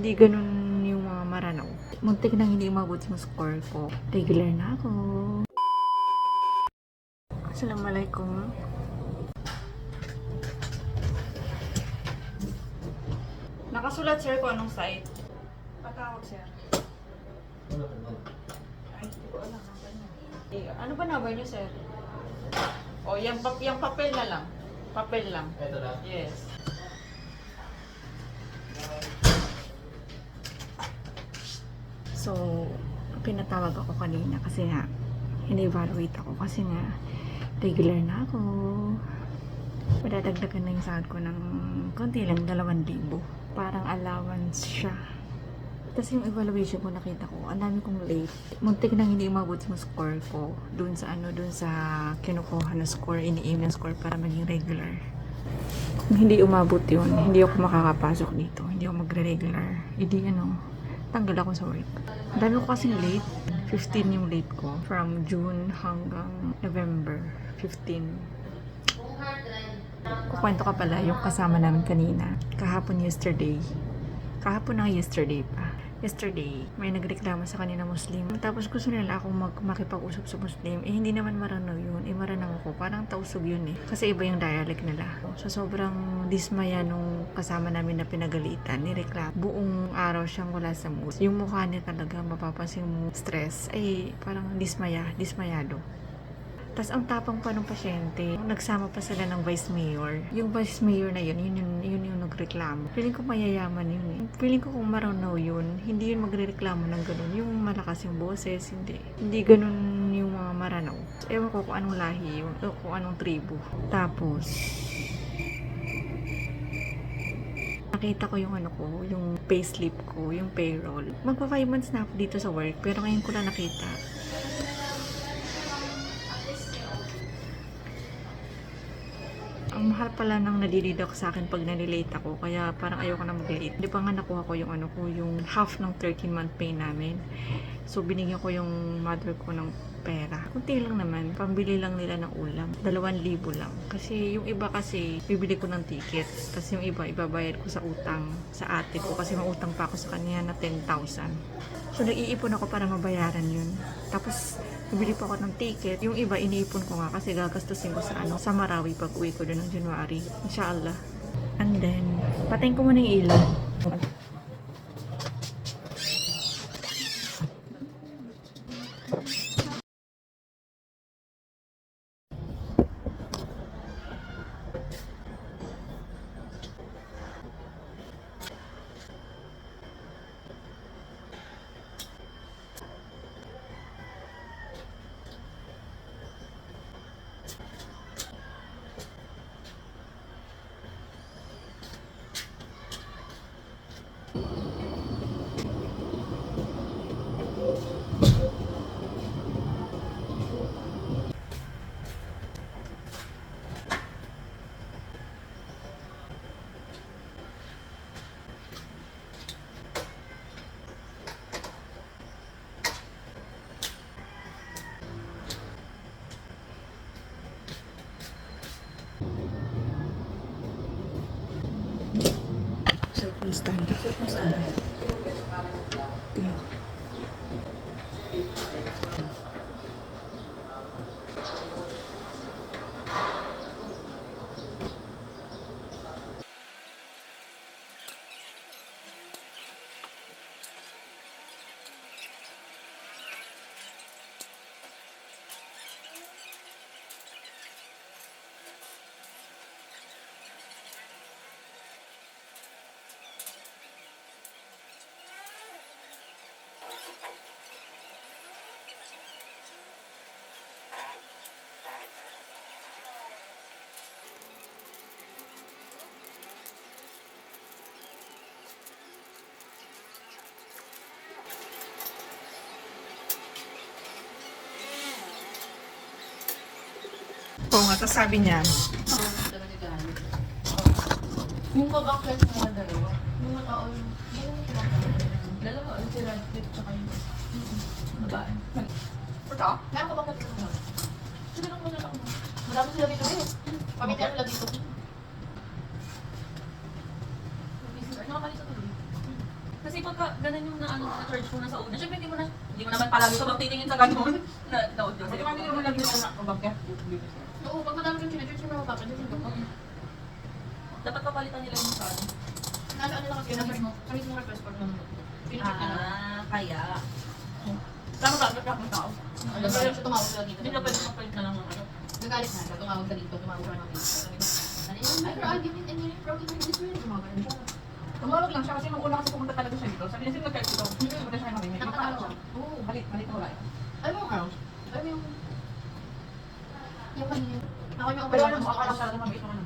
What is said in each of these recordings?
Hindi ganun yung mga maranaw. Muntik nang hindi umabot yung score ko. Regular na ako. Assalamualaikum. Nakasulat sir kung anong site. Patawag sir. Ay, hindi ko alam. Ano ba number niyo sir? O, yung papel na lang. Papel lang. Ito na? Yes. So, pinatawag ako kanina kasi nga, in-evaluate ako kasi nga, regular na ako. Madadagdagan na yung sahod ko ng konti lang, 2,000. Parang allowance siya. Tapos yung evaluation ko nakita ko, ang dami kong late. Muntik nang hindi umabot yung score ko dun sa kinukuha na score, ini-aim na score para maging regular. Kung hindi umabot yun, hindi ako makakapasok dito. Hindi ako magre-regular. Hindi tanggal ako sa work. Ang dami ko kasing late. 15 yung late ko. From June hanggang November 15. Kukwento ka pala yung kasama namin kanina. Kahapon yesterday pa. Yesterday, may nagreklamo sa kanina Muslim. Tapos gusto nila akong makipag-usap sa Muslim. Eh, hindi naman Maranaw yun. Eh, Maranaw ako. Parang Tausug yun eh. Kasi iba yung dialect nila. So, sobrang dismaya nung kasama namin na pinagalitan, nireklamo. Buong araw siyang wala sa mood. Yung mukha niya talaga, mapapansin mo, stress. Ay, parang dismayado. Tapos ang tapang pa ng pasyente, nagsama pa sila ng vice mayor. Yung vice mayor na yun yung nagreklamo. Feeling ko mayayaman yun eh. Feeling ko kung Maranaw yun, hindi yun magrereklamo ng ganun. Yung malakas yung boses, hindi. Hindi ganun yung mga Maranaw. Ewan ko kung anong lahi yun, o kung anong tribu. Tapos, nakita ko yung yung payslip ko, yung payroll. Magpa 5 months na ako dito sa work, pero ngayon ko lang nakita. Ang mahal pala nang nadideduct sa akin pag nalilate ako, kaya parang ayoko na mag-late. Hindi pa nga nakuha ko yung half ng 13-month pay namin. So, binigyan ko yung mother ko ng pera. Kunti lang naman, pambili lang nila ng ulam. 2,000 lang. Kasi yung iba kasi, bibili ko ng ticket. Tapos yung iba, ibabayad ko sa utang sa ate ko. Kasi mautang pa ako sa kanya na 10,000. So, nag-iipon ako para mabayaran yun. Tapos, bibili pa ako ng ticket. Yung iba, iniipon ko nga kasi gagastusin ko sa Marawi pag uwi ko doon ng January. Inshallah. And then, patayin ko muna yung ilaw. Stand. Okay. Oo nga, tapos sabi niya, yung kabaklas mo na dalawa, yung mga tao, dalawa, yung sila, dito tsaka yung babae. Ito? Meron ka baklas mo na? Sige lang muna lang. Madami sila dito eh. Pamitihan sila dito. Nakakalis ako dito. Kasi pagka ganun yung na-charge mo na sa una, syempre hindi mo naman palagi ka bang titingin sa ganun na audio. Kasi kami naman lagi na anak ko bakit? Oo, pag madami kang sinadjudge, yung mga papansin ko. Dapat papalitan nila yung sa ano. Ano na kasi, sa mismong request for nung pinacheck na lang. Kaya. Tama ba? Nagkakak ng tao. Nagagalit siya tumawag sa dito. Hindi na pwede mapalit na lang ng ano. Nagalit na siya, tumawag sa dito, tumawag sa dito. Ano yun? Ay, pero I'll give it and you're probably going to this way. Tumawag na siya. Tumawag lang siya kasi nung una kasi pumunta talaga siya dito. Sabi niya, sino nag-text ito? Pumunta siya kami. Nakatawag siya. Oo, balik ko wala. Alam mo, alam mo yung... Yung kanina. Ako yung Pero alam mo, akala siya naman mabait naman.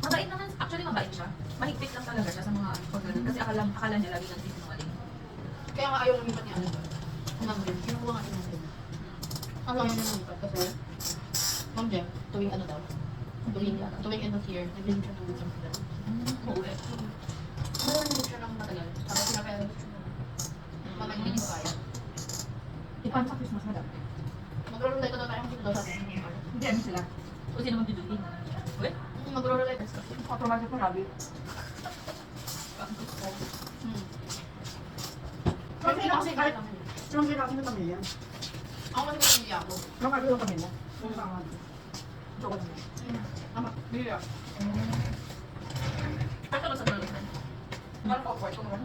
Mabait naman, actually mabait siya. Mahigpit lang talaga siya sa mga pagkalan. Kasi akala niya lagi nang sinungaling. Kaya nga ayaw lumipat niya ano ba? Number. Kinukuha nga siya number. Ang ayaw niya lumipat kasi... Ma'am Jem, tuwing ano daw? Tuwing end of year, nag-leave siya 2 weeks ang sila. Uuwi. Marami nag siya ng matagal. Tapos sinapaya gusto siya. Mamaya hindi ko kaya. Ipan sa Christmas na daw. Mag-roll tayo tayo dito daw sa atin. Hindi, ano sila? O sino magduduty? Uwi? Mag-roll tayo kasi. Automatic na rabbit. Kasi kasi kahit Yung sila kasi ng pamilya. ako kasi pamilya ako. Yung kasi yung pamilya. Yung sa mga. Joke lang. Ama, bigla. Kaya ka sa mga Parang awkward kung ano.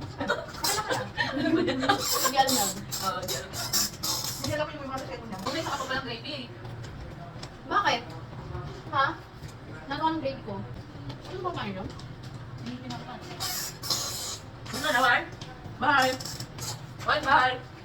Hindi alam yan. Oo, di alam. Hindi alam mo yung mga sekto niya. Uwi sa kapag palang gravy eh. Bakit? Ha? Nagawa ng grade ko. Ano ba kayo? Hindi pinakapan. Ano na, War? Bye! Bye, bye!